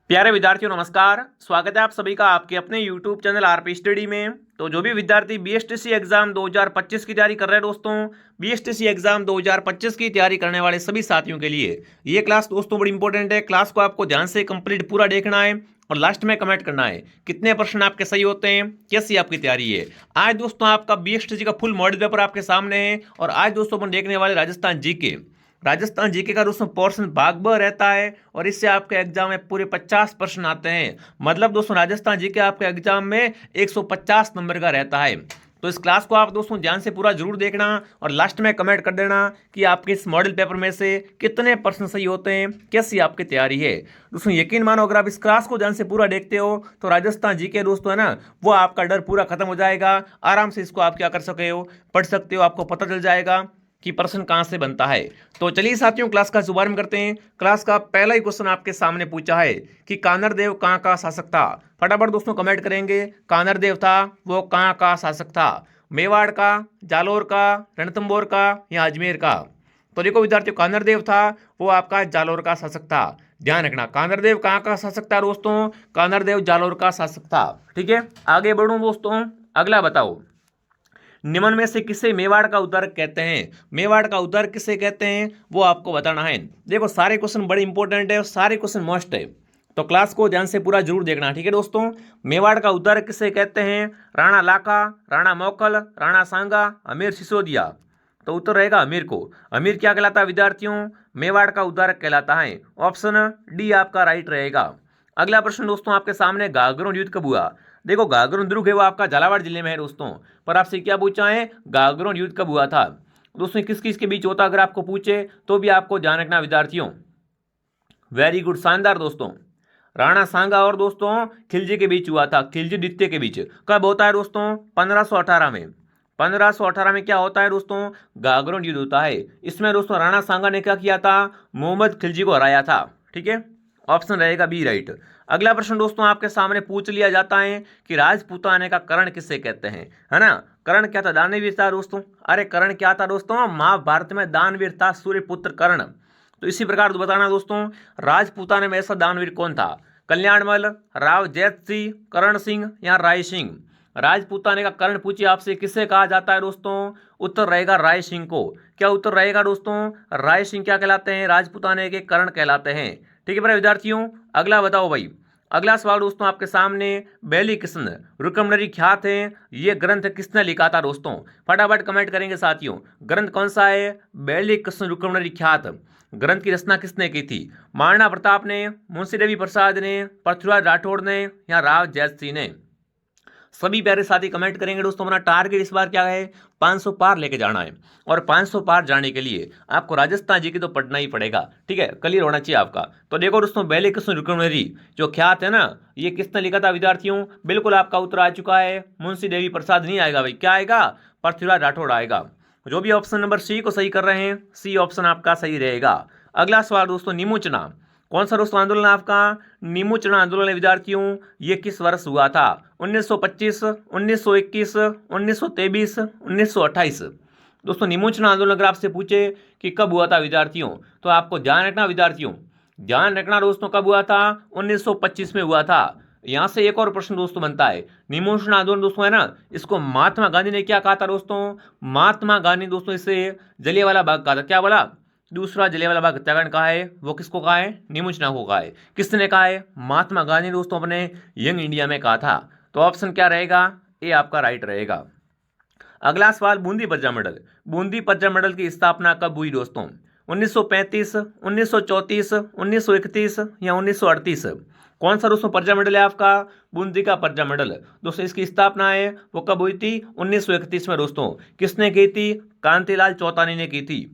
प्यारे विद्यार्थियों नमस्कार। स्वागत है आप सभी का आपके अपने YouTube चैनल आरपी स्टडी में। तो जो भी विद्यार्थी बीएसटीसी एग्जाम 2025 की तैयारी कर रहे हैं दोस्तों, बीएसटीसी एग्जाम 2025 की तैयारी करने वाले सभी साथियों के लिए ये क्लास दोस्तों बड़ी इंपॉर्टेंट है। क्लास को आपको ध्यान से कंप्लीट पूरा देखना है और लास्ट में कमेंट करना है कितने प्रश्न आपके सही होते हैं, कैसी आपकी तैयारी है। आज दोस्तों आपका बीएसटीसी का फुल मॉडल पेपर आपके सामने है और आज दोस्तों अपन देखने वाले राजस्थान जीके का दोस्तों पोर्शन भाग ब रहता है और इससे आपके एग्जाम में पूरे 50 प्रश्न आते हैं। मतलब दोस्तों राजस्थान जीके आपके एग्जाम में 150 नंबर का रहता है। तो इस क्लास को आप दोस्तों ध्यान से पूरा जरूर देखना और लास्ट में कमेंट कर देना कि आपके इस मॉडल पेपर में से कितने प्रश्न सही होते हैं, कैसी आपकी तैयारी है। दोस्तों यकीन मानो अगर आप इस क्लास को ध्यान से पूरा देखते हो तो राजस्थान जीके दोस्तों है ना, वो आपका डर पूरा खत्म हो जाएगा। आराम से इसको आप क्या कर सकते हो, पढ़ सकते हो, आपको पता चल जाएगा कि प्रश्न कहां से बनता है। तो चलिए साथियों क्लास का शुभारंभ करते हैं। क्लास का पहला ही क्वेश्चन आपके सामने पूछा है कि कानर देव कहां का शासक था। फटाफट दोस्तों कमेंट करेंगे, कानर देव था वो कहां का शासक था, मेवाड़ का, जालोर का, रणथंभौर का या अजमेर का। तो देखो विद्यार्थियों, कानर देव था वो आपका जालोर का शासक था। ध्यान रखना, कानर देव कहां का शासक था दोस्तों, कानर देव जालोर का शासक था। ठीक है, आगे बढ़ू दोस्तों। अगला बताओ, निम्न में से किसे मेवाड़ का उद्धारक कहते हैं। मेवाड़ का उद्धारक किसे कहते हैं वो आपको बताना है। देखो सारे क्वेश्चन बड़े इंपॉर्टेंट है और सारे क्वेश्चन मस्ट है, तो क्लास को ध्यान से पूरा जरूर देखना। ठीक है दोस्तों, मेवाड़ का उद्धारक किसे कहते हैं, राणा लाखा, राणा मोकल, राणा सांगा, अमीर सिसोदिया। तो उत्तर रहेगा अमीर को। अमीर क्या कहलाता है विद्यार्थियों, मेवाड़ का उद्धारक कहलाता है। ऑप्शन डी आपका राइट रहेगा। अगला प्रश्न दोस्तों आपके सामने, गागरों युद्ध कब हुआ। देखो गागरों दुर्ग है वो आपका झालावाड़ जिले में है दोस्तों, पर आपसे क्या पूछा है, गागरों युद्ध कब हुआ था। दोस्तों किस किस के बीच होता अगर आपको पूछे तो भी आपको ध्यान रखना विद्यार्थियों। वेरी गुड, शानदार दोस्तों। राणा सांगा और दोस्तों खिलजी के बीच हुआ था, खिलजी द्वितीय के बीच। कब होता है दोस्तों, 1518 में। 1518 में क्या होता है दोस्तों, गागरों युद्ध होता है। इसमें दोस्तों राणा सांगा ने क्या किया था, मोहम्मद खिलजी को हराया था। ठीक है, ऑप्शन रहेगा बी राइट। अगला प्रश्न दोस्तों आपके सामने पूछ लिया जाता है कि राजपूताने का कर्ण किसे कहते हैं, है ना। कर्ण क्या था, दानवीर था दोस्तों। अरे कर्ण क्या था दोस्तों, महाभारत में दानवीर था, सूर्यपुत्र कर्ण। तो इसी प्रकार बताना दोस्तों, राजपूताने में ऐसा दानवीर कौन था, कल्याणमल, राव जैत सिंह, करण सिंह या राय सिंह। राजपूताने का कर्ण पूछिए आपसे किसे कहा जाता है दोस्तों, उत्तर रहेगा राय सिंह को। क्या उत्तर रहेगा दोस्तों, राय सिंह क्या कहलाते हैं, राजपूताने के कर्ण कहलाते हैं। ठीक है मेरे विद्यार्थियों, अगला बताओ भाई। अगला सवाल दोस्तों आपके सामने, बैली कृष्ण रुकमणि ख्यात है, ये ग्रंथ किसने लिखा था दोस्तों। फटाफट कमेंट करेंगे साथियों, ग्रंथ कौन सा है, बैली कृष्ण रुकमणि ख्यात। ग्रंथ की रचना किसने की थी, महाराणा प्रताप ने, मुंशी देवी प्रसाद ने, पृथ्वीराज राठौड़ ने या राव जैत सिंह ने। सभी प्यारे साथी कमेंट करेंगे दोस्तों। हमारा टारगेट इस बार क्या है, 500 पार लेके जाना है और 500 पार जाने के लिए आपको राजस्थान जी की तो पढ़ना ही पड़ेगा। ठीक है, क्लियर होना चाहिए आपका। तो देखो दोस्तों, बैली कृष्ण रुकमणि जो ख्यात है ना, ये किसने लिखा था विद्यार्थियों, बिल्कुल आपका उत्तर आ चुका है, मुंशी देवी प्रसाद नहीं आएगा भाई, क्या आएगा, पृथ्वीराज राठौड़ आएगा। जो भी ऑप्शन नंबर सी को सही कर रहे हैं, सी ऑप्शन आपका सही रहेगा। अगला सवाल दोस्तों, निमोचना कौन सा दोस्तों आंदोलन आपका, निमोचना आंदोलन विद्यार्थियों ये किस वर्ष हुआ था, 1925, 1921, 1923, 1928। दोस्तों निमोचना आंदोलन अगर आपसे पूछे कि कब हुआ था विद्यार्थियों, तो आपको ध्यान रखना विद्यार्थियों, ध्यान रखना दोस्तों, कब हुआ था, 1925 में हुआ था। यहां से एक और प्रश्न दोस्तों बनता है, निमोचना आंदोलन दोस्तों है ना, इसको महात्मा गांधी ने क्या कहा था दोस्तों, महात्मा गांधी दोस्तों इसे जलियांवाला बाग कहा था। क्या बोला, दूसरा जलियांवाला बाग हत्याकांड कहा है, वो किसको कहा है, निमोचना को कहा है। किसने कहा है, महात्मा गांधी दोस्तों अपने यंग इंडिया में कहा था। तो ऑप्शन क्या रहेगा, ए आपका राइट रहेगा। अगला सवाल, बूंदी पर्जा मंडल, बूंदी पर्जा मंडल की स्थापना कब हुई दोस्तों, 1935, 1934, 1931 या 1938। कौन सा दोस्तों पर्जा मंडल है आपका, बूंदी का पर्जा मंडल। दोस्तों इसकी स्थापना है वो कब हुई थी, 1931 में दोस्तों। किसने की थी, कांतिलाल चौतानी ने की थी।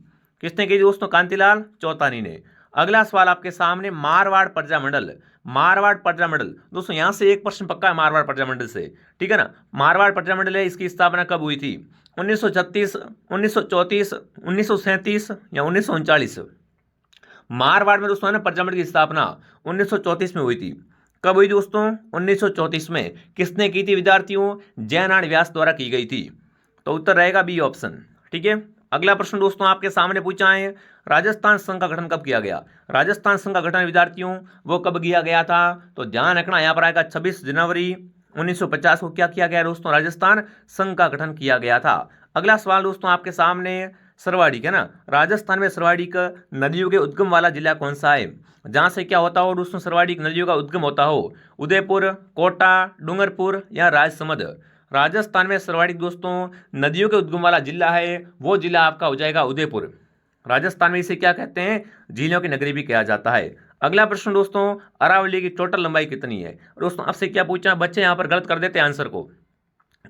किसने की दोस्तों, कांतिलाल चौतानी ने। अगला सवाल आपके सामने, मारवाड़ पर्जा मंडल, मारवाड़ पर्जा मंडल। दोस्तों यहां से एक प्रश्न पक्का है मारवाड़ पर्जा मंडल से, ठीक है ना। मारवाड़ पर्जा मंडल है, इसकी स्थापना कब हुई थी, 1936, 1934, 1937 या 1939। मारवाड़ में दोस्तों है ना पर्जा मंडल की स्थापना 1934 में हुई थी। कब हुई दोस्तों, 1934 में। किसने की थी विद्यार्थियों, जयनारायण व्यास द्वारा की गई थी। तो उत्तर रहेगा बी ऑप्शन। ठीक है, अगला प्रश्न दोस्तों आपके सामने पूछा है, राजस्थान संघ का गठन कब किया गया? राजस्थान संघ का गठन विद्यार्थियों वो कब किया गया था? तो ध्यान रखना यहाँ पर आएगा 26 जनवरी 1950 को क्या किया गया दोस्तों? राजस्थान संघ का गठन किया गया था। अगला सवाल दोस्तों आपके सामने सर्वाधिक है ना, राजस्थान में सर्वाधिक नदियों के उद्गम वाला जिला कौन सा है? जहां से क्या होता हो दोस्तों, सर्वाधिक नदियों का उद्गम होता हो? उदयपुर, कोटा, डूंगरपुर या राजसमंद? राजस्थान में सर्वाधिक दोस्तों नदियों के उद्गम वाला जिला है, वो जिला आपका हो जाएगा उदयपुर। राजस्थान में इसे क्या कहते हैं? झीलों की नगरी भी कहा जाता है। अगला प्रश्न दोस्तों, अरावली की टोटल लंबाई कितनी है? दोस्तों आपसे क्या पूछा, बच्चे यहाँ पर गलत कर देते हैं आंसर को।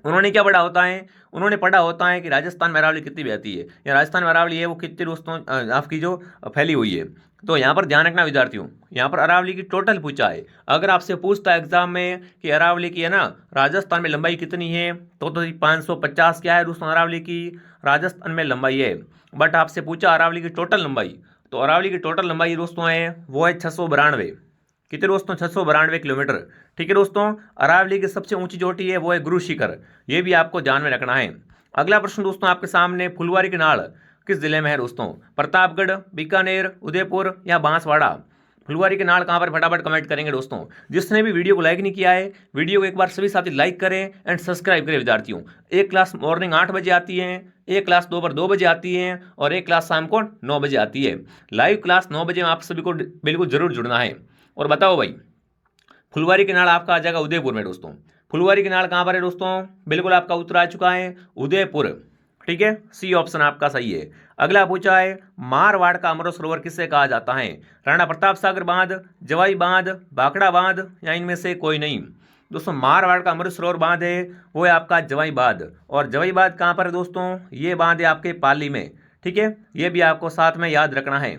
उन्होंने क्या पढ़ा होता है? उन्होंने पढ़ा होता है कि राजस्थान में अरावली कितनी बहती है, या राजस्थान में अरावली है वो कितनी दोस्तों आपकी जो फैली हुई है। तो यहाँ पर ध्यान रखना विद्यार्थियों, यहाँ पर अरावली की टोटल पूछा है। अगर आपसे पूछता है एग्जाम में कि अरावली की है ना राजस्थान में लंबाई कितनी है, तो 550 क्या है दोस्तों अरावली की राजस्थान में लंबाई है। बट आपसे पूछा अरावली की टोटल लंबाई, तो अरावली की टोटल लंबाई दोस्तों है वो है 692। कितने दोस्तों? 692 किलोमीटर। ठीक है दोस्तों, अरावली की सबसे ऊंची चोटी है वो है गुरु शिखर, ये भी आपको ध्यान में रखना है। अगला प्रश्न दोस्तों आपके सामने, फुलवारी की नाड़ किस जिले में है दोस्तों? प्रतापगढ़, बीकानेर, उदयपुर या बांसवाड़ा? फुलवारी के नाड़ कहाँ पर? फटाफट कमेंट करेंगे दोस्तों। जिसने भी वीडियो को लाइक नहीं किया है, वीडियो को एक बार सभी साथी लाइक करें एंड सब्सक्राइब करें विद्यार्थियों। एक क्लास मॉर्निंग 8 बजे आती है, एक क्लास दोपहर 2 बजे आती है और एक क्लास शाम को 9 बजे आती है। लाइव क्लास 9 बजे में आप सभी को बिल्कुल जरूर जुड़ना है। और बताओ भाई, फुलवारी के नाड़ आपका आ जाएगा उदयपुर में दोस्तों। फुलवारी के नाड़ कहाँ पर है दोस्तों? बिल्कुल आपका उत्तर आ चुका है उदयपुर। ठीक है, सी ऑप्शन आपका सही है। अगला पूछा है, मारवाड़ का अमृत सरोवर किसे कहा जाता है? राणा प्रताप सागर बांध, जवाई बांध, भाखड़ा बांध या इनमें से कोई नहीं? दोस्तों मारवाड़ का अमृत सरोवर बांध है वो है आपका जवाई बांध। और जवाई बांध कहाँ पर है दोस्तों? ये बांध है आपके पाली में। ठीक है, ये भी आपको साथ में याद रखना है।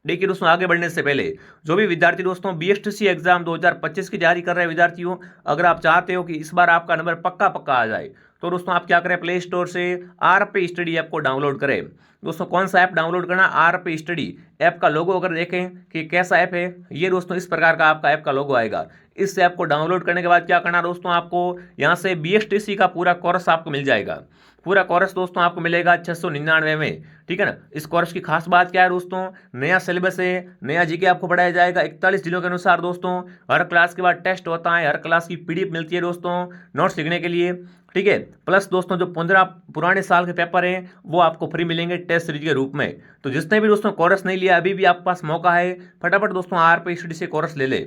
देखिए दोस्तों, आगे बढ़ने से पहले जो भी विद्यार्थी दोस्तों बीएसटीसी एग्जाम 2025 की तैयारी कर रहे हैं विद्यार्थियों, अगर आप चाहते हो कि इस बार आपका नंबर पक्का पक्का आ जाए, तो दोस्तों आप क्या करें, प्ले स्टोर से आरपी स्टडी ऐप को डाउनलोड करें। दोस्तों कौन सा ऐप डाउनलोड करना? आरपी स्टडी ऐप का लोगो अगर देखें कि कैसा ऐप है, ये दोस्तों इस प्रकार का आपका ऐप का लोगो आएगा। इस ऐप को डाउनलोड करने के बाद क्या करना दोस्तों, आपको यहाँ से बीएसटीसी का पूरा कोर्स आपको मिल जाएगा। पूरा कोर्स दोस्तों आपको मिलेगा 699 में। ठीक है ना। इस कोर्स की खास बात क्या है दोस्तों, नया सिलेबस है, नया जीके आपको पढ़ाया जाएगा 41 जिलों के अनुसार दोस्तों। हर क्लास के बाद टेस्ट होता है, हर क्लास की पीडीएफ मिलती है दोस्तों नोट्स सीखने के लिए। ठीक है, प्लस दोस्तों जो 15 पुराने साल के पेपर हैं वो आपको फ्री मिलेंगे टेस्ट सीरीज के रूप में। तो जिसने भी दोस्तों कोर्स नहीं लिया, अभी भी आपके पास मौका है, फटाफट दोस्तों आरपी स्टडी से कोर्स ले ले।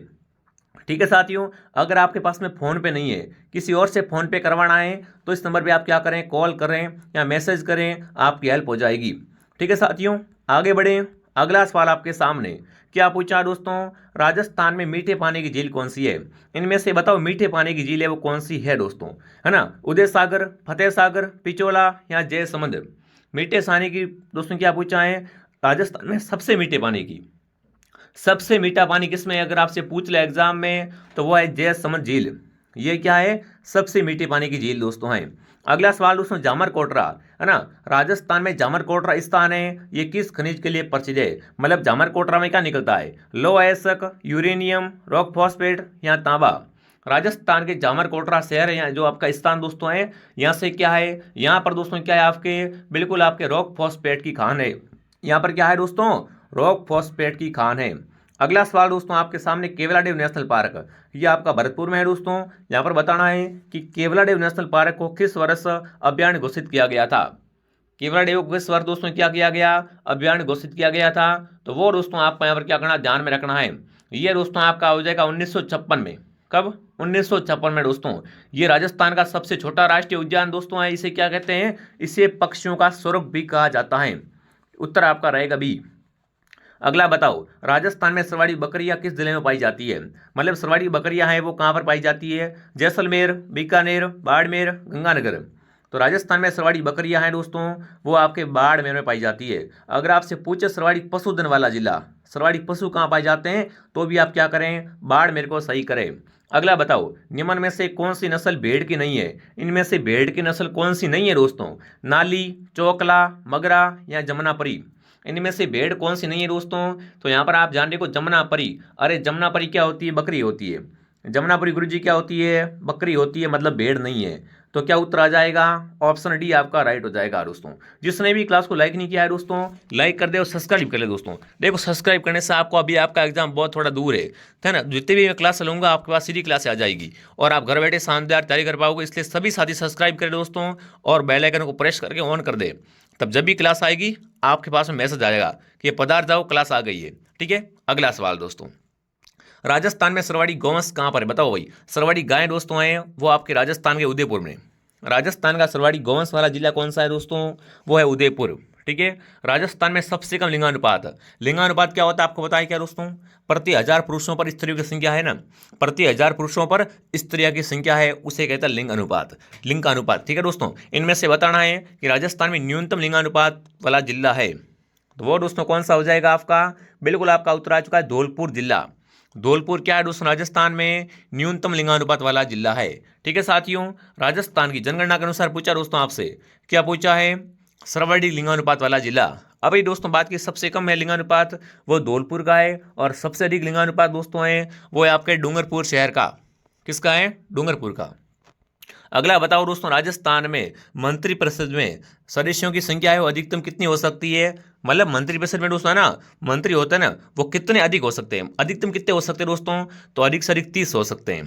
ठीक है साथियों, अगर आपके पास में फ़ोन पे नहीं है, किसी और से फ़ोन पे करवाना है, तो इस नंबर पे आप क्या करें, कॉल करें या मैसेज करें, आपकी हेल्प हो जाएगी। ठीक है साथियों, आगे बढ़ें। अगला सवाल आपके सामने क्या पूछा दोस्तों, राजस्थान में मीठे पानी की झील कौन सी है? इनमें से बताओ मीठे पानी की झील है वो कौन सी है दोस्तों, है ना। उदय सागर, फतेह सागर, पिचोला या जयसमंद? मीठे पानी की दोस्तों क्या पूछा है, राजस्थान में सबसे मीठे पानी की, सबसे मीठा पानी किसमें अगर आपसे पूछ ले एग्जाम में, तो वो है जयसमंद झील। ये क्या है, सबसे मीठे पानी की झील दोस्तों है। अगला सवाल दोस्तों, जामर कोटरा, है ना, राजस्थान में जामर कोटरा स्थान है, ये किस खनिज के लिए प्रसिद्ध है? मतलब जामर कोटरा में क्या निकलता है, लोह अयस्क, यूरेनियम, रॉक फॉस्फेट या तांबा? राजस्थान के जामर कोटरा शहर है जो आपका स्थान दोस्तों है, यहाँ से क्या है, यहाँ पर दोस्तों क्या है आपके, बिल्कुल आपके रॉक फॉस्फेट की खान है। यहाँ पर क्या है दोस्तों, रॉक फॉस्फेट की खान है। अगला सवाल दोस्तों आपके सामने, केवलादेव नेशनल पार्क, ये आपका भरतपुर में है दोस्तों। यहाँ पर बताना है कि केवलादेव नेशनल पार्क को किस वर्ष अभ्यारण्य घोषित किया गया था? केवलादेव को किस वर्ष दोस्तों क्या किया गया, अभ्यारण्य घोषित किया गया था? तो वो दोस्तों आपको यहाँ पर क्या करना, ध्यान में रखना है, ये दोस्तों आपका हो जाएगा 1956 में। कब? 1956 में दोस्तों। ये राजस्थान का सबसे छोटा राष्ट्रीय उद्यान दोस्तों है। इसे क्या कहते हैं, इसे पक्षियों का स्वर्ग भी कहा जाता है। उत्तर आपका रहेगा बी। अगला बताओ, राजस्थान में सर्वाधिक बकरियां किस जिले में पाई जाती है? मतलब सर्वाधिक बकरियां हैं वो कहाँ पर पाई जाती है, जैसलमेर, बीकानेर, बाड़मेर, गंगानगर? तो राजस्थान में सर्वाधिक बकरियां हैं दोस्तों वो आपके बाड़मेर में पाई जाती है। अगर आपसे पूछे सर्वाधिक पशुधन वाला जिला, सर्वाधिक पशु कहाँ पाए जाते हैं, तो भी आप क्या करें, बाड़मेर को सही करें। अगला बताओ, निम्न में से कौन सी नस्ल भेड़ की नहीं है? इनमें से भेड़ की नस्ल कौन सी नहीं है दोस्तों, नाली, चोकला, मगरा या जमुनापरी? इनमें से भेड़ कौन सी नहीं है दोस्तों, तो यहाँ पर आप जान रहे हो जमुनापरी। अरे जमुनापरी क्या होती है, बकरी होती है। जमुनापरी गुरुजी क्या होती है, बकरी होती है, मतलब भेड़ नहीं है। तो क्या उत्तर आ जाएगा? ऑप्शन डी आपका राइट हो जाएगा दोस्तों। जिसने भी क्लास को लाइक नहीं किया है दोस्तों, लाइक कर दे और सब्सक्राइब कर ले दोस्तों। देखो सब्सक्राइब करने से आपको अभी आपका एग्जाम बहुत थोड़ा दूर है ना। जितनी भी मैं क्लास लूंगा आपके पास सीधी क्लास आ जाएगी और आप घर बैठे शानदार तैयारी कर पाओगे। इसलिए सभी साथी सब्सक्राइब करें दोस्तों और बेल आइकन को प्रेस करके ऑन कर दे। तब जब भी क्लास आएगी आपके पास में मैसेज आएगा कि पधार जाओ क्लास आ गई है। ठीक है, अगला सवाल दोस्तों, राजस्थान में सरवाड़ी गौवंश कहाँ पर है? बताओ भाई। सरवाड़ी गाय दोस्तों है वो आपके राजस्थान के उदयपुर में। राजस्थान का सरवाड़ी गौवंश वाला जिला कौन सा है दोस्तों? वो है उदयपुर। ठीक है, राजस्थान में सबसे कम लिंगानुपात। लिंगानुपात क्या होता है आपको पता है क्या दोस्तों? प्रति 1000 पुरुषों पर स्त्रियों की संख्या है ना, प्रति 1000 पुरुषों पर स्त्रियों की संख्या है, उसे कहता है लिंग अनुपात, लिंग का अनुपात। ठीक है दोस्तों, इनमें से बताना है कि राजस्थान में न्यूनतम लिंगानुपात वाला जिला है, तो वो दोस्तों कौन सा हो जाएगा आपका? बिल्कुल आपका उत्तर आ चुका है धौलपुर जिला। धौलपुर क्या है दोस्तों? राजस्थान में न्यूनतम लिंगानुपात वाला जिला है। ठीक है साथियों, राजस्थान की जनगणना के अनुसार पूछा दोस्तों आपसे, क्या पूछा है? सर्वाधिक लिंगानुपात वाला जिला। अभी दोस्तों बात की सबसे कम है लिंगानुपात वो धौलपुर का है, और सबसे अधिक लिंगानुपात दोस्तों है वो है आपके डूंगरपुर शहर का। किसका है? डूंगरपुर का। अगला बताओ दोस्तों, राजस्थान में मंत्रिपरिषद में सदस्यों की संख्या है वो अधिकतम कितनी हो सकती है? मतलब मंत्रिपरिषद में दोस्तों है ना, मंत्री होते हैं ना, वो कितने अधिक हो सकते हैं? अधिकतम कितने हो सकते हैं दोस्तों? तो अधिक से अधिक 30 हो सकते हैं।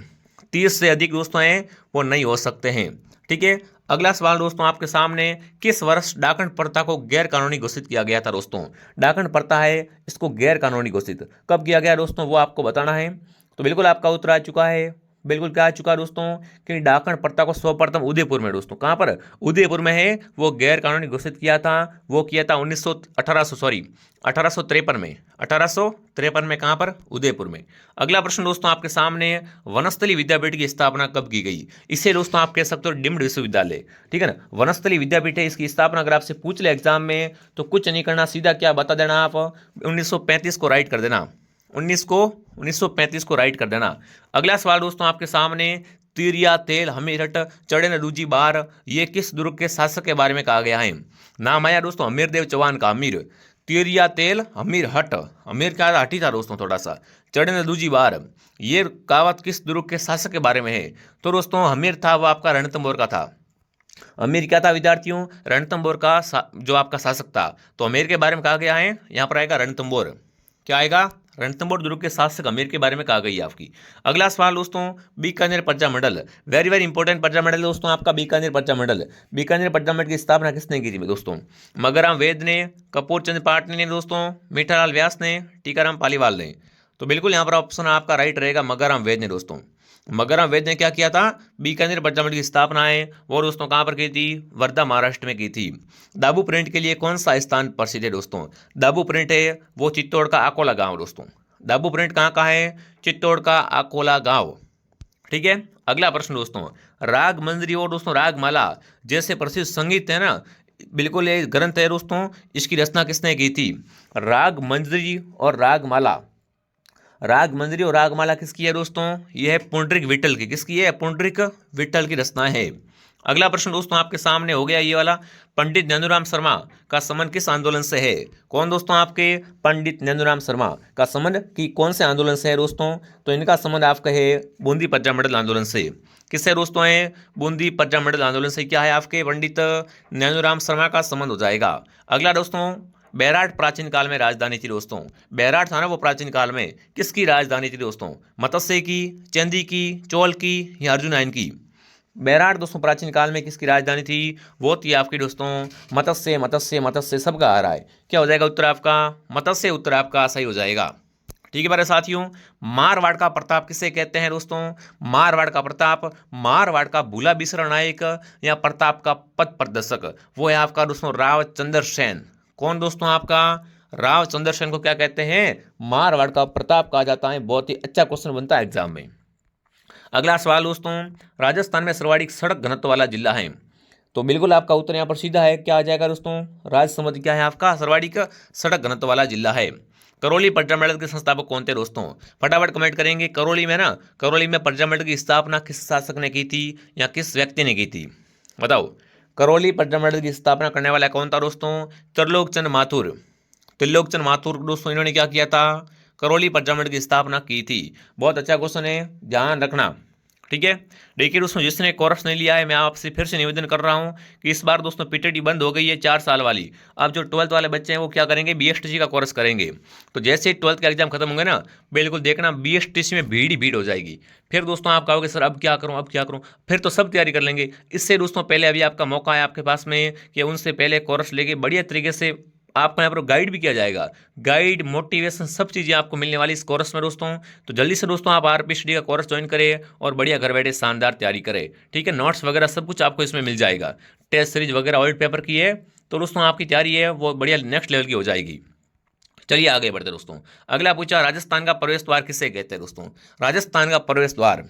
30 से अधिक दोस्तों हैं वो नहीं हो सकते हैं। ठीक है, अगला सवाल दोस्तों आपके सामने, किस वर्ष डाकन प्रथा को गैर कानूनी घोषित किया गया था दोस्तों? डाकन प्रथा है, इसको गैर कानूनी घोषित कब किया गया दोस्तों, वो आपको बताना है। तो बिल्कुल आपका उत्तर आ चुका है, बिल्कुल क्या आ चुका है दोस्तों कि डाकन प्रथा को सर्वप्रथम उदयपुर में दोस्तों, कहां पर? उदयपुर में है, वो गैर कानूनी घोषित किया था। वो किया था 1853 में। 1853 में कहां पर? उदयपुर में। अगला प्रश्न दोस्तों आपके सामने, वनस्थली विद्यापीठ की स्थापना कब की गई? इसे दोस्तों आप कह सकते हो डिम्ड विश्वविद्यालय। ठीक है ना, वनस्थली विद्यापीठ है, इसकी स्थापना अगर आपसे पूछ ले एग्जाम में तो कुछ नहीं करना, सीधा क्या बता देना आप, 1935 को राइट कर देना। 1935 को राइट कर देना। अगला सवाल दोस्तों आपके सामने, तिरिया तेल हमीरहट चढ़े न दूजी बार, ये किस दुर्ग के शासक के बारे में कहा गया है? नाम आया दोस्तों अमीरदेव चौहान का। अमीर, तिरिया तेल हमीरहट, अमीर क्या था? हटी था दोस्तों थोड़ा सा। चढ़े न दूजी बार, ये कहावत किस दुर्ग के शासक के बारे में है? तो दोस्तों अमीर था वो आपका रणथंभौर का था। अमीर क्या था विद्यार्थियों? रणथंभौर का जो आपका शासक था। तो अमीर के बारे में कहा गया है, यहाँ पर आएगा रणथंभौर। क्या आएगा? रणथंभौर दुर्ग के शासक अमीर के बारे में कहा गई है आपकी। अगला सवाल दोस्तों, बीकानेर प्रजा मंडल, वेरी वेरी इंपॉर्टेंट प्रजा मंडल दोस्तों आपका बीकानेर प्रजा मंडल। बीकानेर प्रजा मंडल की स्थापना किसने की थी दोस्तों? मगराम वेद ने, कपूर चंद पाटनी ने दोस्तों, मीठालाल व्यास ने, टीकाराम पालीवाल ने। तो बिल्कुल यहाँ पर ऑप्शन आपका राइट रहेगा, मगराम वेद ने दोस्तों। मगराम वेद ने क्या किया था? बीकानेर प्रजा मंडल की स्थापना है वो दोस्तों कहाँ पर की थी? वर्धा महाराष्ट्र में की थी। दाबू प्रिंट के लिए कौन सा स्थान प्रसिद्ध है दोस्तों? दाबू प्रिंट है वो चित्तौड़ का अकोला गांव दोस्तों। दाबू प्रिंट कहाँ का है? चित्तौड़ का अकोला गांव। ठीक है, अगला प्रश्न दोस्तों, राग मंजरी और दोस्तों रागमाला जैसे प्रसिद्ध संगीत है ना, बिल्कुल ये ग्रंथ है दोस्तों, इसकी रचना किसने की थी? राग मंजरी और रागमाला। राग मंजरी और रागमाला किसकी है दोस्तों? यह है पुंडरीक विठल की। किसकी है? पुंडरीक विठल की रचना है। अगला प्रश्न दोस्तों आपके सामने हो गया ये वाला, पंडित नैनूराम शर्मा का संबंध किस आंदोलन से है? कौन दोस्तों आपके? पंडित नैनूराम शर्मा का संबंध की कौन से आंदोलन से है दोस्तों? तो इनका संबंध आपका है बूंदी प्रजा मंडल आंदोलन से। किससे दोस्तों है? बूंदी प्रजा मंडल आंदोलन से क्या है आपके पंडित नैनूराम शर्मा का संबंध हो जाएगा। अगला दोस्तों, बैराट प्राचीन काल में राजधानी थी दोस्तों। बैराट था ना वो प्राचीन काल में, किसकी राजधानी थी दोस्तों? मत्स्य की, चंदी की, चोल की या अर्जुनायन की? बैराट दोस्तों प्राचीन काल में किसकी राजधानी थी? वो थी आपकी दोस्तों मत्स्य। मत्स्य मत्स्य सबका आ रहा है, क्या हो जाएगा उत्तर आपका? मत्स्य उत्तर आपका सही हो जाएगा। ठीक है मेरे साथियों, मारवाड़ का प्रताप किसे कहते हैं दोस्तों? मारवाड़ का प्रताप, मारवाड़ का भूला बिसरा नायक या प्रताप का पथ प्रदर्शक, वो है आपका दोस्तों राव चंद्र सेन। कौन दोस्तों आपका? राव चंद्र सेन को क्या कहते हैं? मारवाड़ का प्रताप कहा जाता है। बहुत ही अच्छा क्वेश्चन बनता है एग्जाम में। अगला सवाल दोस्तों, राजस्थान में सर्वाधिक सड़क घनत्व वाला जिला है। तो बिल्कुल आपका उत्तर यहाँ पर सीधा है, क्या आ जाएगा दोस्तों? राजसमंद क्या है आपका? सर्वाधिक सड़क घनत्व वाला जिला है। करौली प्रजा मंडल के संस्थापक कौन थे दोस्तों? फटाफट कमेंट करेंगे। करौली में ना, करौली में प्रजा मंडल की स्थापना किस शासक ने की थी या किस व्यक्ति ने की थी? बताओ। करौली प्रजा मंडल की स्थापना करने वाला कौन था दोस्तों? त्रिलोकचंद माथुर। त्रिलोकचंद माथुर दोस्तों इन्होंने क्या किया था? करौली प्रजा मंडल की स्थापना की थी। बहुत अच्छा क्वेश्चन है, ध्यान रखना। ठीक है। देखिए दोस्तों, जिसने कोर्स नहीं लिया है, मैं आपसे फिर से निवेदन कर रहा हूं कि इस बार दोस्तों पीटीटी बंद हो गई है 4 साल वाली। अब जो 12th वाले बच्चे हैं वो क्या करेंगे, बीएसटीसी का कोर्स करेंगे। तो जैसे ही 12th का एग्जाम खत्म होंगे ना, बिल्कुल देखना बीएसटीसी में भीड़ ही भीड़ हो जाएगी। फिर दोस्तों आप कहोगे सर अब क्या करूं, अब क्या करूं, फिर तो सब तैयारी कर लेंगे। इससे दोस्तों पहले अभी आपका मौका है आपके पास में कि उनसे पहले कोर्स लेके बढ़िया तरीके से आपको यहाँ पर गाइड भी किया जाएगा। गाइड, मोटिवेशन, सब चीज़ें आपको मिलने वाली इस कोर्स में दोस्तों। तो जल्दी से दोस्तों आप आरपीएसडी का कोर्स ज्वाइन करें और बढ़िया घर बैठे शानदार तैयारी करें। ठीक है, नोट्स वगैरह सब कुछ आपको इसमें मिल जाएगा। टेस्ट सीरीज वगैरह ऑडिट पेपर की है, तो दोस्तों आपकी तैयारी है वो बढ़िया नेक्स्ट लेवल की हो जाएगी। चलिए आगे बढ़ते दोस्तों। अगला पूछा, राजस्थान का प्रवेश द्वार किसे कहते हैं दोस्तों। राजस्थान का प्रवेश द्वार,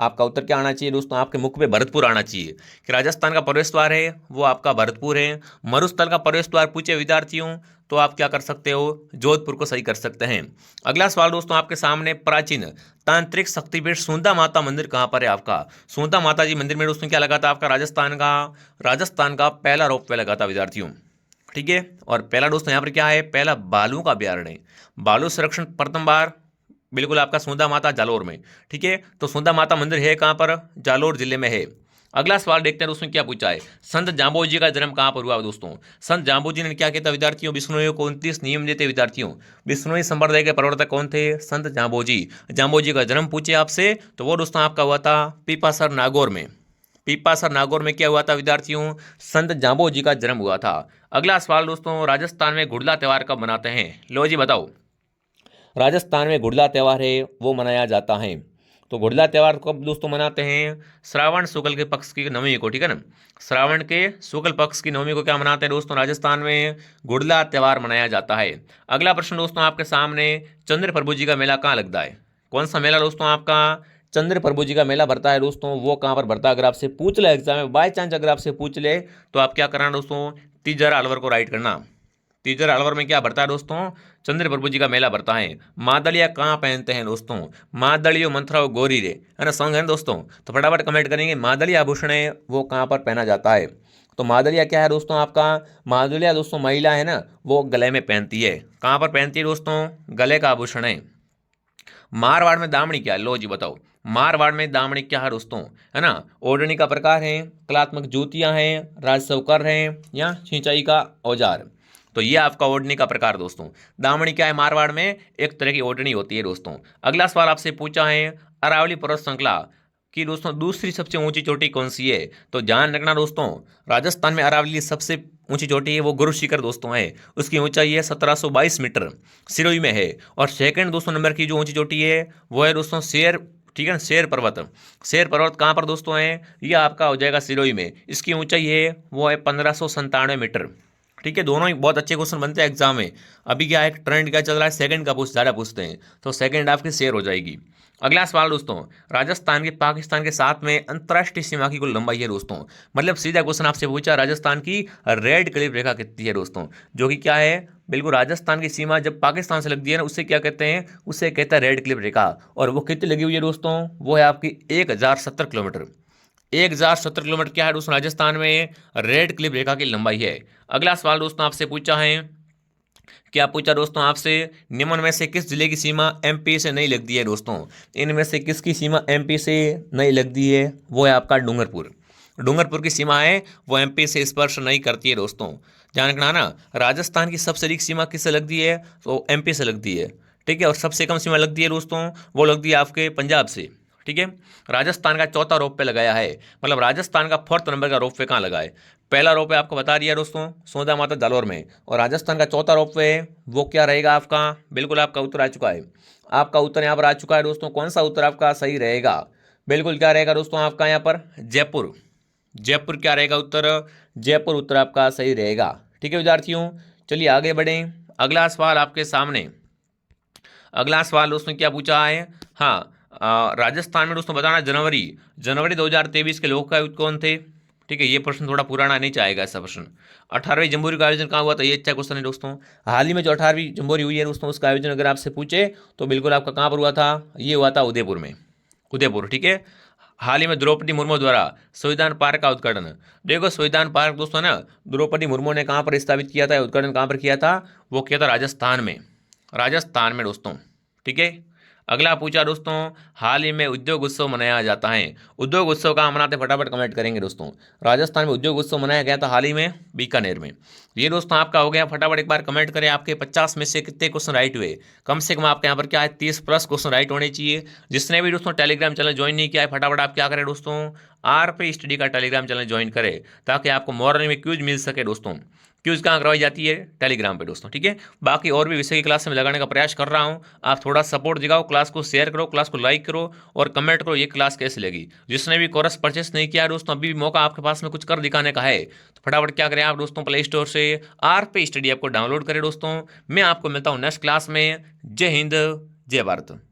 आपका उत्तर क्या आना चाहिए दोस्तों, आपके मुख पे भरतपुर आना चाहिए कि राजस्थान का प्रवेश द्वार है वो आपका भरतपुर है। मरुस्थल का प्रवेश द्वार पूछे विद्यार्थियों तो आप क्या कर सकते हो, जोधपुर को सही कर सकते हैं। अगला सवाल दोस्तों आपके सामने, प्राचीन तांत्रिक शक्तिपीठ सुंदा माता मंदिर कहाँ पर है आपका। सुंदा माता जी मंदिर में दोस्तों क्या लगा था आपका, राजस्थान का पहला रोपवे लगा था विद्यार्थियों। ठीक है, और पहला दोस्तों यहाँ पर क्या है, पहला बालू का अभ्यारण्य, बालू संरक्षण प्रथम बार बिल्कुल आपका सुंदा माता जालोर में। ठीक है, तो सुंदा माता मंदिर है कहाँ पर, जालोर जिले में है। अगला सवाल देखते हैं दोस्तों क्या पूछा है, संत जाम्बोजी जी का जन्म कहाँ पर हुआ दोस्तों। संत जाम्बोजी जी ने क्या किया था विद्यार्थियों, विष्णु को 29 नियम देते विद्यार्थियों। विष्णु संप्रदाय के प्रवर्तक कौन थे, संत जाम्बोजी। जाम्बोजी का जन्म पूछे आपसे तो वो दोस्तों आपका हुआ था पीपासर नागौर में। पीपासर नागौर में क्या हुआ था विद्यार्थियों, संत जाम्बोजी का जन्म हुआ था। अगला सवाल दोस्तों, राजस्थान में गुड़ला त्योहार कब मनाते हैं, लो जी बताओ। राजस्थान में गुड़ला त्यौहार है वो मनाया जाता है। तो गुड़ला त्यौहार कब दोस्तों मनाते हैं, श्रावण शुक्ल के पक्ष की नवमी को। ठीक है ना, श्रावण के शुक्ल पक्ष की नवमी को क्या मनाते हैं दोस्तों, राजस्थान में गुड़ला त्यौहार मनाया जाता है। अगला प्रश्न दोस्तों आपके सामने, चंद्र प्रभु जी का मेला कहाँ लगता है। कौन सा मेला दोस्तों आपका, चंद्र प्रभु जी का मेला भरता है दोस्तों, वो कहाँ पर भरता है। अगर आपसे पूछ ले एग्जाम में, बाई चांस अगर आपसे पूछ ले तो आप क्या करना दोस्तों, तीजर अलवर को राइट करना। तीजर अलवर में क्या भरता है दोस्तों, चंद्र प्रभु जी का मेला भरता है। मादलिया कहाँ पहनते हैं दोस्तों, मादलियो मंथरा गोरी रे, है ना, सॉन्ग है दोस्तों। तो फटाफट कमेंट करेंगे, मादलिया आभूषण है वो कहाँ पर पहना जाता है। तो मादलिया क्या है दोस्तों आपका, मादलिया दोस्तों महिला है ना, वो गले में पहनती है। कहाँ पर पहनती है दोस्तों, गले का आभूषण है। मारवाड़ में दामड़ी क्या है, लो जी बताओ। मारवाड़ में दामड़ी क्या है दोस्तों, है ना, ओढ़नी का प्रकार है, कलात्मक जूतियां हैं, राजस्व कर हैं या सिंचाई का औजार। तो ये आपका ओढ़नी का प्रकार दोस्तों। दामड़ी क्या है, मारवाड़ में एक तरह की ओढ़नी होती है दोस्तों। अगला सवाल आपसे पूछा है, अरावली पर्वत श्रृंखला की दोस्तों दूसरी सबसे ऊंची चोटी कौन सी है। तो ध्यान रखना दोस्तों, राजस्थान में अरावली सबसे ऊंची चोटी है वो गुरु शिखर दोस्तों है। उसकी ऊंचाई है 1722 मीटर, सिरोही में है। और सेकंड दोस्तों नंबर की जो ऊंची चोटी है वो है दोस्तों शेर, ठीक है ना, शेर पर्वत। शेर पर्वत कहाँ पर दोस्तों है, ये आपका हो जाएगा सिरोही में। इसकी ऊंचाई है वो है 1597 मीटर। ठीक है, दोनों ही बहुत अच्छे क्वेश्चन बनते हैं एग्जाम में। अभी क्या है, ट्रेंड क्या चल रहा है, सेकंड का ज़्यादा पूछते हैं, तो सेकंड आपकी शेयर हो जाएगी। अगला सवाल दोस्तों, राजस्थान की पाकिस्तान के साथ में अंतर्राष्ट्रीय सीमा की कुल लंबाई है दोस्तों। मतलब सीधा क्वेश्चन आपसे पूछा, राजस्थान की रेड क्लिफ रेखा कितनी है दोस्तों, जो कि क्या है, बिल्कुल राजस्थान की सीमा जब पाकिस्तान से लगती है ना, उससे क्या कहते हैं, उससे कहता है रेड क्लिफ रेखा। और वो कितनी लगी हुई है दोस्तों, वो है आपकी 1070 किलोमीटर। 1070 किलोमीटर क्या है दोस्तों, राजस्थान में रेड क्लिफ रेखा की लंबाई है। अगला सवाल दोस्तों आपसे पूछा है, क्या पूछा दोस्तों आपसे, निम्न में से किस जिले की सीमा एमपी से नहीं लगती है दोस्तों। इनमें से किसकी सीमा एमपी से नहीं लगती है, वो है आपका डूंगरपुर। डूंगरपुर की सीमा है वो एमपी से स्पर्श नहीं करती है दोस्तों। ध्यान रखना ना, राजस्थान की सबसे अधिक सीमा किससे लगती है, तो एमपी से लगती है। ठीक है, और सबसे कम सीमा लगती है दोस्तों, वो लगती है आपके पंजाब से। ठीक है, राजस्थान का चौथा रोप लगाया है, मतलब राजस्थान का 4th नंबर का रोप कहाँ लगा है। पहला रोप आपको बता दिया दोस्तों, सोंदा माता जालोर में। और राजस्थान का चौथा रोप है वो क्या रहेगा आपका, बिल्कुल आपका उत्तर आ चुका है। आपका उत्तर यहाँ पर आ चुका है दोस्तों। कौन सा उत्तर आपका सही रहेगा, बिल्कुल क्या रहेगा दोस्तों आपका यहाँ पर, जयपुर। जयपुर क्या रहेगा उत्तर, जयपुर उत्तर आपका सही रहेगा। ठीक है विद्यार्थियों, चलिए आगे बढ़ें। अगला सवाल आपके सामने, अगला सवाल दोस्तों क्या पूछा है, हाँ, राजस्थान में दोस्तों बताना जनवरी 2023 के लोकायुक्त कौन थे। ठीक है, ये प्रश्न थोड़ा पुराना नहीं चाहेगा ऐसा प्रश्न। 18वीं जम्बूरी का आयोजन कहाँ हुआ था, ये अच्छा क्वेश्चन है दोस्तों। हाल ही में जो 18वीं जम्बूरी हुई है दोस्तों, उसका आयोजन अगर आपसे पूछे तो बिल्कुल आपका कहाँ पर हुआ था, ये हुआ था उदयपुर में, उदयपुर। ठीक है, हाल ही में द्रौपदी मुर्मू द्वारा संविधान पार्क का उद्घाटन, देखो संविधान पार्क दोस्तों ना, द्रौपदी मुर्मू ने कहाँ पर स्थापित किया था, उद्घाटन कहाँ पर किया था, वो किया था राजस्थान में, राजस्थान में दोस्तों। ठीक है, अगला पूछा दोस्तों, हाल ही में उद्योग उत्सव मनाया जाता है। उद्योग उत्सव कहाँ मनाते, फटाफट कमेंट करेंगे दोस्तों। राजस्थान में उद्योग उत्सव मनाया गया था हाल ही में बीकानेर में। ये दोस्तों आपका हो गया, फटाफट एक बार कमेंट करें। आपके 50 में से कितने क्वेश्चन राइट हुए। कम से कम आपके यहाँ पर क्या है, 30 प्लस क्वेश्चन राइट होने चाहिए। जिसने भी दोस्तों टेलीग्राम चैनल ज्वाइन नहीं किया है, फटाफट आप क्या करें दोस्तों, आरपी स्टडी का टेलीग्राम चैनल ज्वाइन करें, ताकि आपको मॉर्निंग में क्यूज मिल सके दोस्तों। क्यूज कहाँ करवाई जाती है, टेलीग्राम पे दोस्तों, ठीक है। बाकी और भी विषय की क्लास में लगाने का प्रयास कर रहा हूँ। आप थोड़ा सपोर्ट दिखाओ, क्लास को शेयर करो, क्लास को लाइक करो और कमेंट करो ये क्लास कैसी लगी। जिसने भी कोर्स परचेस नहीं किया है दोस्तों, अभी भी मौका आपके पास में कुछ कर दिखाने का है, तो फटाफट क्या करें आप दोस्तों, प्ले स्टोर से आरपी स्टडी ऐप को डाउनलोड करें दोस्तों। मैं आपको मिलता हूँ नेक्स्ट क्लास में। जय हिंद, जय भारत।